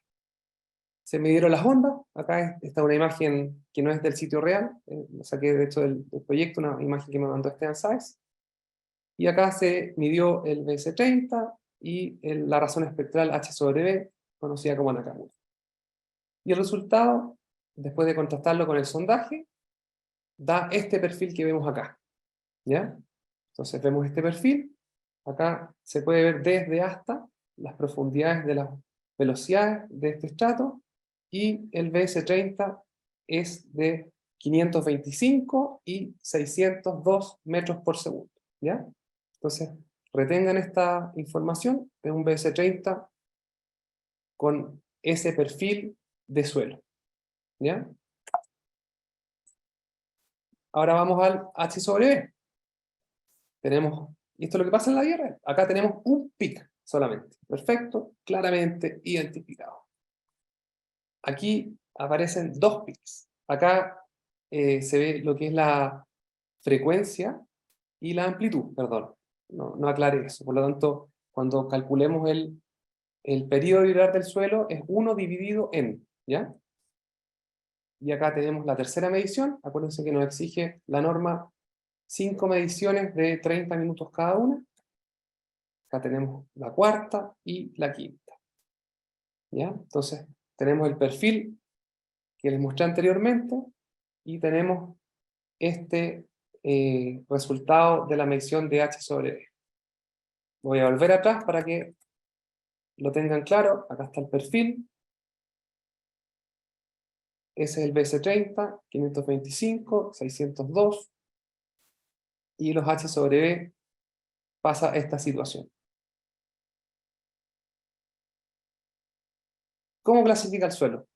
Se midieron las ondas, acá está una imagen que no es del sitio real, lo saqué de hecho del proyecto, una imagen que me mandó Esteban Sáez, y acá se midió el BS30 y la razón espectral H sobre B, conocida como Nakamura. Y el resultado, después de contrastarlo con el sondaje, da este perfil que vemos acá, ¿ya? Entonces vemos este perfil, acá se puede ver desde hasta, las profundidades de las velocidades de este estrato, y el BS30 es de 525 y 602 metros por segundo, ¿ya? Entonces, retengan esta información de un BS30 con ese perfil de suelo, ¿ya? Ahora vamos al H sobre B. Tenemos, y esto es lo que pasa en la Tierra, acá tenemos un pic solamente, perfecto, claramente identificado. Aquí aparecen dos pics. Acá se ve lo que es la frecuencia y la amplitud, perdón, no aclaré eso. Por lo tanto, cuando calculemos el periodo viral del suelo es 1 dividido en, ¿ya? Y acá tenemos la tercera medición. Acuérdense que nos exige la norma 5 mediciones de 30 minutos cada una. Acá tenemos la cuarta y la quinta, ¿ya? Entonces, tenemos el perfil que les mostré anteriormente y tenemos este resultado de la medición de H sobre D. Voy a volver atrás para que lo tengan claro. Acá está el perfil. Ese es el BS30, 525, 602. Y los H sobre B pasa esta situación. ¿Cómo clasifica el suelo?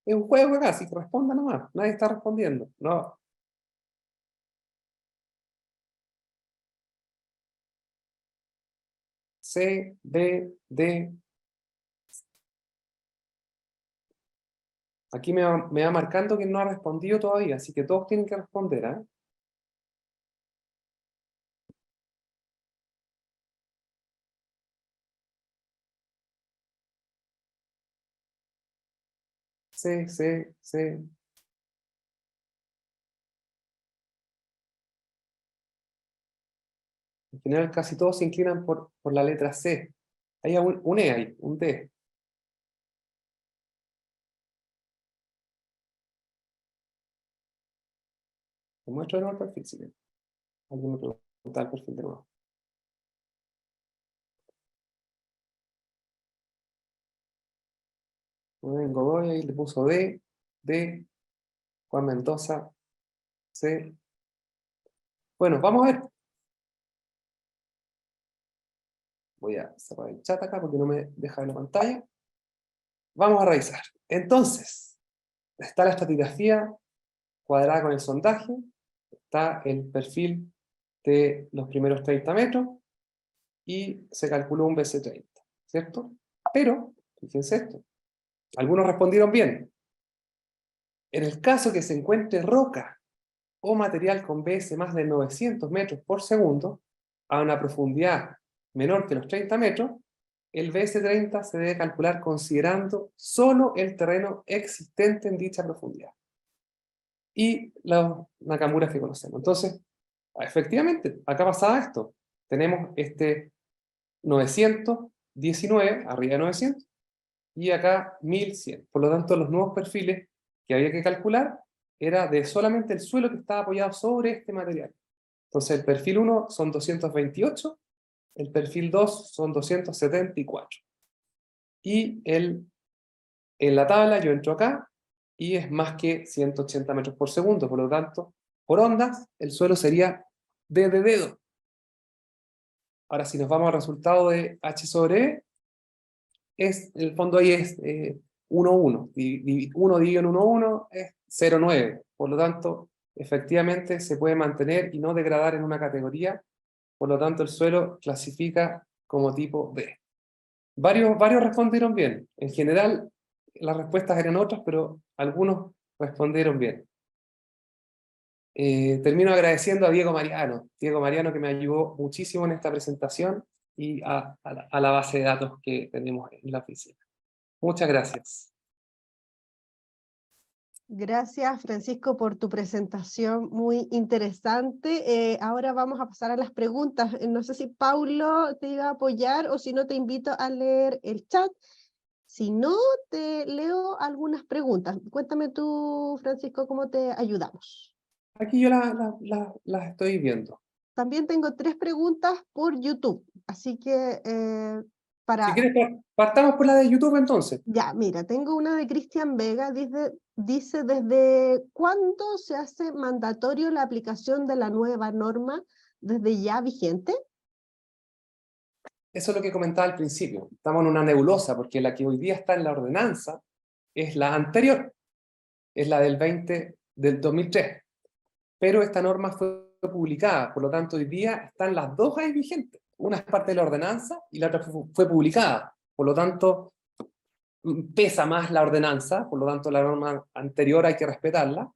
Es un juego acá, si responda nomás. Nadie está respondiendo. No. C, D, D. Aquí me va marcando que no ha respondido todavía, así que todos tienen que responder, ¿eh? C, C, C. En general casi todos se inclinan por la letra C. Hay un E ahí, un D. Te muestro de nuevo el perfil, si quieren. Alguien me pregunta el perfil de nuevo. Rubén Godoy, ahí le puso D, D, Juan Mendoza, C. Bueno, vamos a ver. Voy a cerrar el chat acá porque no me deja ver la pantalla. Vamos a revisar. Entonces, está la estratigrafía cuadrada con el sondaje, está el perfil de los primeros 30 metros y se calculó un BC30, ¿cierto? Pero, fíjense esto, algunos respondieron bien. En el caso que se encuentre roca o material con BS más de 900 metros por segundo, a una profundidad menor que los 30 metros, el BS30 se debe calcular considerando solo el terreno existente en dicha profundidad y las Nakamuras que conocemos. Entonces, efectivamente, acá pasaba esto. Tenemos este 919, arriba de 900, y acá 1100. Por lo tanto, los nuevos perfiles que había que calcular era de solamente el suelo que estaba apoyado sobre este material. Entonces, el perfil 1 son 228, el perfil 2 son 274. Y en la tabla yo entro acá y es más que 180 metros por segundo, por lo tanto, por ondas, el suelo sería D de dedo. Ahora, si nos vamos al resultado de H sobre E, en el fondo ahí es 1, 1. 1 dividido en 1, 1 es 0,9. Por lo tanto, efectivamente se puede mantener y no degradar en una categoría. Por lo tanto, el suelo clasifica como tipo B. Varios respondieron bien. En general, las respuestas eran otras, pero algunos respondieron bien. Termino agradeciendo a Diego Mariano que me ayudó muchísimo en esta presentación y a la base de datos que tenemos en la oficina. Muchas gracias. Gracias, Francisco, por tu presentación muy interesante. Ahora vamos a pasar a las preguntas. No sé si Paulo te iba a apoyar o si no te invito a leer el chat. Si no, te leo algunas preguntas. Cuéntame tú, Francisco, cómo te ayudamos. Aquí yo las estoy viendo. También tengo 3 preguntas por YouTube, así que Si para... quieres, partamos por la de YouTube entonces. Ya, mira, tengo una de Cristian Vega, dice, ¿desde cuándo se hace mandatorio la aplicación de la nueva norma desde ya vigente? Eso es lo que comentaba al principio. Estamos en una nebulosa, porque la que hoy día está en la ordenanza es la anterior, es la del 2003. Pero esta norma fue publicada, por lo tanto hoy día están las dos ahí vigentes. Una es parte de la ordenanza y la otra fue publicada. Por lo tanto, pesa más la ordenanza, por lo tanto la norma anterior hay que respetarla,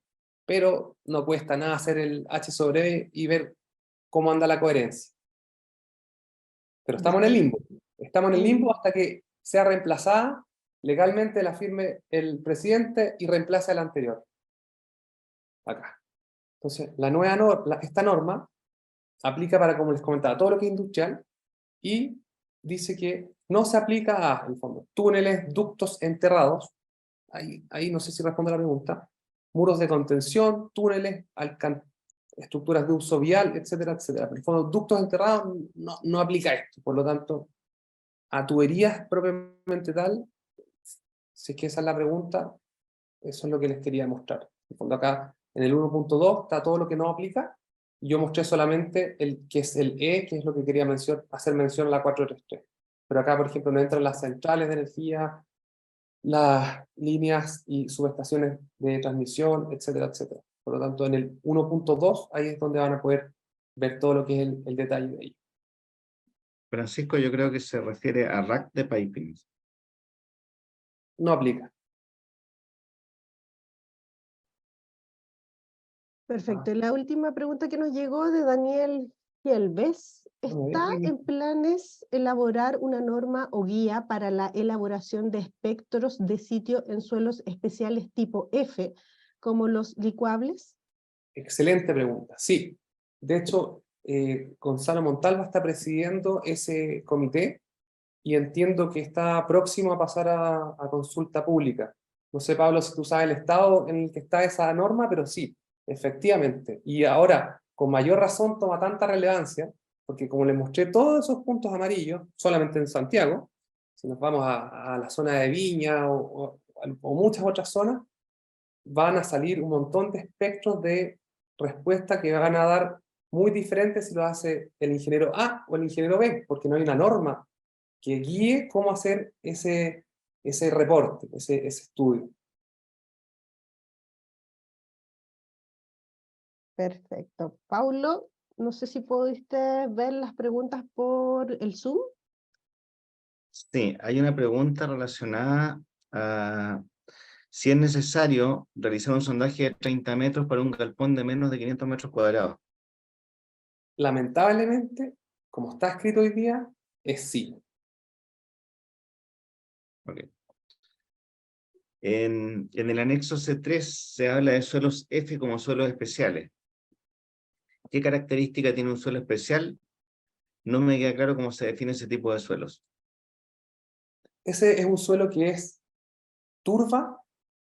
pero no cuesta nada hacer el H sobre B y ver cómo anda la coherencia. Pero Ya, estamos en el limbo. Estamos en el limbo mm, hasta que sea reemplazada legalmente, la firme el presidente y reemplace a la anterior. Acá. Entonces, esta norma aplica para, como les comentaba, todo lo que es industrial y dice que no se aplica a, en el fondo, túneles, ductos enterrados, ahí no sé si responde a la pregunta, muros de contención, túneles, estructuras de uso vial, etcétera, etcétera. Pero en el fondo, ductos enterrados no aplica esto, por lo tanto, a tuberías propiamente tal, si es que esa es la pregunta, eso es lo que les quería mostrar. En el fondo acá, en el 1.2 está todo lo que no aplica, y yo mostré solamente el que es el E, que es lo que quería hacer mención a la 433. Pero acá, por ejemplo, no entran las centrales de energía, las líneas y subestaciones de transmisión, etcétera, etcétera. Por lo tanto, en el 1.2, ahí es donde van a poder ver todo lo que es el detalle de ello. Francisco, yo creo que se refiere a rack de piping. No aplica. perfecto. Y la última pregunta que nos llegó de Daniel Gielves, Vamos a ¿está ver. en planes elaborar una norma o guía para la elaboración de espectros de sitio en suelos especiales tipo F, como los licuables? Excelente pregunta. Sí. De hecho, Gonzalo Montalva está presidiendo ese comité y entiendo que está próximo a pasar a consulta pública. No sé, Pablo, si tú sabes el estado en el que está esa norma, pero sí, efectivamente. Y ahora, con mayor razón, toma tanta relevancia, porque como les mostré todos esos puntos amarillos, solamente en Santiago, si nos vamos a la zona de Viña o muchas otras zonas, van a salir un montón de espectros de respuesta que van a dar muy diferentes si lo hace el ingeniero A o el ingeniero B, porque no hay una norma que guíe cómo hacer ese reporte, ese estudio. Perfecto. Paulo, no sé si pudiste ver las preguntas por el Zoom. Sí, hay una pregunta relacionada a si es necesario realizar un sondaje de 30 metros para un galpón de menos de 500 metros cuadrados. Lamentablemente, como está escrito hoy día, es sí. Okay. En el anexo C3 se habla de suelos F como suelos especiales. ¿Qué característica tiene un suelo especial? No me queda claro cómo se define ese tipo de suelos. Ese es un suelo que es turba,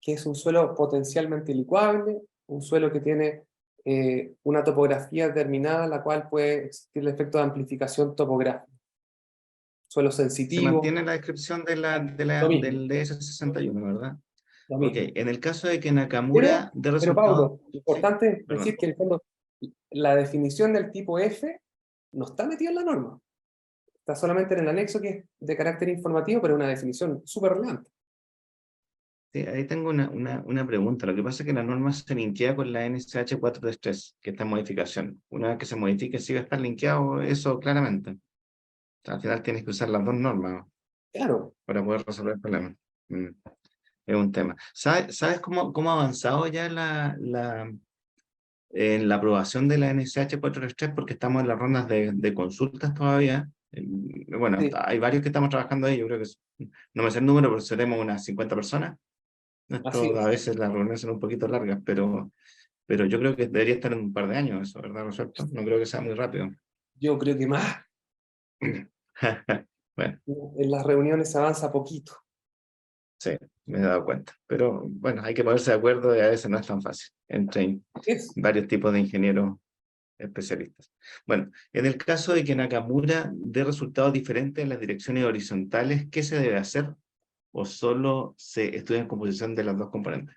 que es un suelo potencialmente licuable, un suelo que tiene una topografía determinada, la cual puede existir el efecto de amplificación topográfica. Suelo Se sensitivo, mantiene la descripción del lo DS61, ¿verdad? Ok, mismo. en el caso de que Nakamura dé Pero resultados... Pablo, Sí, importante decir perdón. que en el fondo la definición del tipo F no está metida en la norma. Está solamente en el anexo que es de carácter informativo, pero es una definición súper relevante. Sí, ahí tengo una pregunta. Lo que pasa es que la norma se linkea con la NSH 433, que está en modificación. Una vez que se modifique, sí va a estar linkeado eso claramente. O sea, al final tienes que usar las dos normas Claro, para poder resolver el problema. Mm, es un tema. ¿Sabes cómo ha avanzado ya en la aprobación de la NSH 433? Porque estamos en las rondas de consultas todavía. Bueno, sí, hay varios que estamos trabajando ahí. Yo creo que no me sé el número, pero seremos unas 50 personas. así Esto, a es. veces las reuniones son un poquito largas, pero yo creo que debería estar en un par de años eso, ¿verdad, resuelto? No creo que sea muy rápido. Yo creo que más Bueno, en las reuniones se avanza poquito. sí, me he dado cuenta. Pero bueno, hay que ponerse de acuerdo y a veces no es tan fácil entre Es varios tipos de ingenieros especialistas. Bueno, en el caso de que Nakamura dé resultados diferentes en las direcciones horizontales, ¿qué se debe hacer? ¿O solo se estudia en composición de las dos componentes?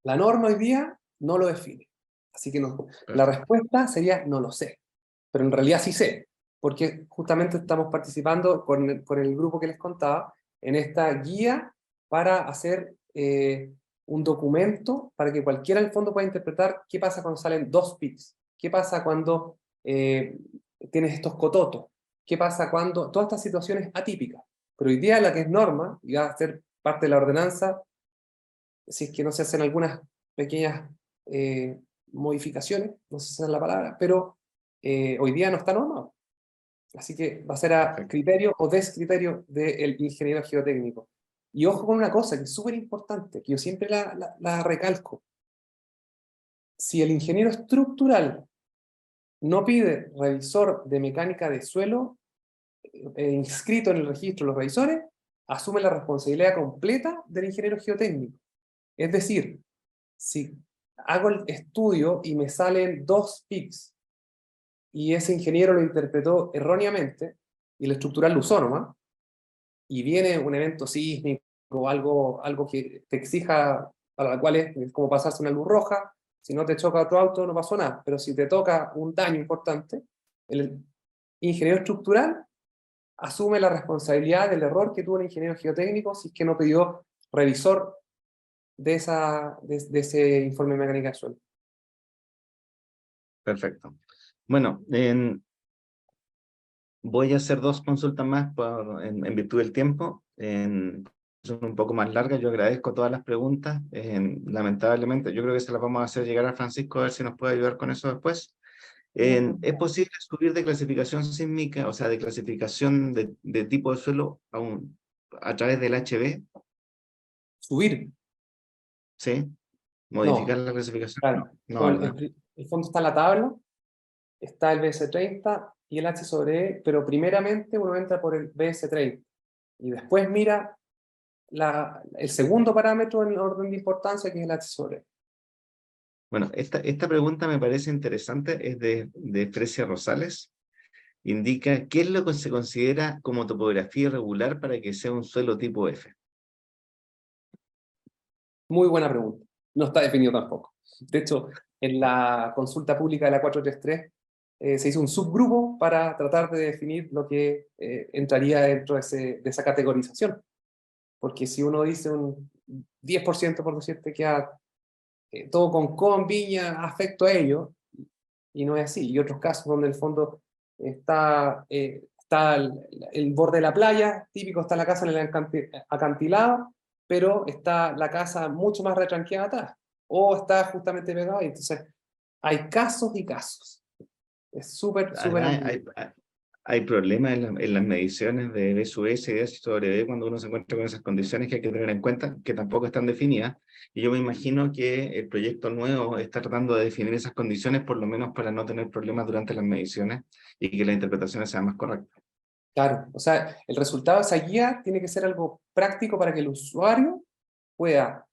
la norma hoy día no lo define. Así que no, la Perfecto. respuesta sería no lo sé. Pero en realidad sí sé, porque justamente estamos participando con el grupo que les contaba en esta guía para hacer un documento para que cualquiera en el fondo pueda interpretar qué pasa cuando salen dos pics, qué pasa cuando tienes estos cototos, qué pasa cuando todas estas situaciones atípicas. Pero hoy día la que es norma, y va a ser parte de la ordenanza, si es que no se hacen algunas pequeñas modificaciones, no sé si esa es la palabra, pero hoy día no está normado. Así que va a ser a Perfecto. criterio o descriterio del ingeniero geotécnico. Y ojo con una cosa que es súper importante, que yo siempre la recalco. Si el ingeniero estructural no pide revisor de mecánica de suelo inscrito en el registro de los revisores, asume la responsabilidad completa del ingeniero geotécnico. Es decir, si hago el estudio y me salen dos pics y ese ingeniero lo interpretó erróneamente y el estructural lo usó nomás, y viene un evento sísmico o algo que te exija, para la cual es como pasarse una luz roja, si no te choca otro auto no pasó nada, pero si te toca un daño importante, el ingeniero estructural asume la responsabilidad del error que tuvo el ingeniero geotécnico si es que no pidió revisor de ese informe de mecánica de suelo. Perfecto. Bueno, voy a hacer dos consultas más en virtud del tiempo. Son un poco más largas. Yo agradezco todas las preguntas. Lamentablemente, yo creo que se las vamos a hacer llegar a Francisco a ver si nos puede ayudar con eso después. ¿Es posible subir de clasificación sísmica, o sea, de clasificación de tipo de suelo a través del HB? Subir, ¿Sí? ¿Modificar no, la clasificación? claro. No, ¿verdad? El fondo está en la tabla, está el BS30 y el H sobre E, pero primeramente uno entra por el BS30 y después mira el segundo parámetro en orden de importancia, que es el H sobre E. Bueno, esta pregunta me parece interesante, es de Frecia Rosales. Indica qué es lo que se considera como topografía irregular para que sea un suelo tipo F. Muy buena pregunta. No está definido tampoco. De hecho, en la consulta pública de la 433 se hizo un subgrupo para tratar de definir lo que entraría dentro de esa categorización. Porque si uno dice un 10%, por decirte, queda todo con viña, afecto a ello, y no es así. Y otros casos donde en el fondo está el borde de la playa, típico está la casa en el acantilado, pero está la casa mucho más retranqueada atrás, o está justamente pegado, y entonces hay casos y casos. Es súper, súper Además, ambiguo. hay problemas en las mediciones de B sub S y de S sobre D cuando uno se encuentra con esas condiciones que hay que tener en cuenta, que tampoco están definidas. Y yo me imagino que el proyecto nuevo está tratando de definir esas condiciones, por lo menos para no tener problemas durante las mediciones y que las interpretaciones sean más correctas. Claro, o sea, el resultado de esa guía tiene que ser algo práctico para que el usuario pueda,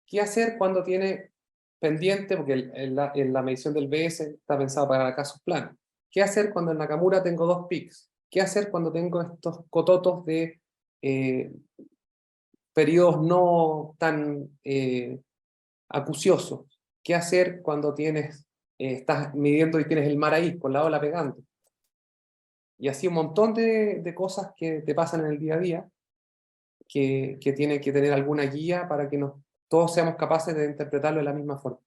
¿qué hacer cuando tiene pendiente? Porque en la medición del BS está pensado para casos planos. ¿Qué hacer cuando en Nakamura tengo dos pics? ¿Qué hacer cuando tengo estos cototos de periodos no tan acuciosos? ¿Qué hacer cuando estás midiendo y tienes el mar ahí, con la ola pegando? Y así un montón de cosas que te pasan en el día a día, que tiene que tener alguna guía para que todos seamos capaces de interpretarlo de la misma forma.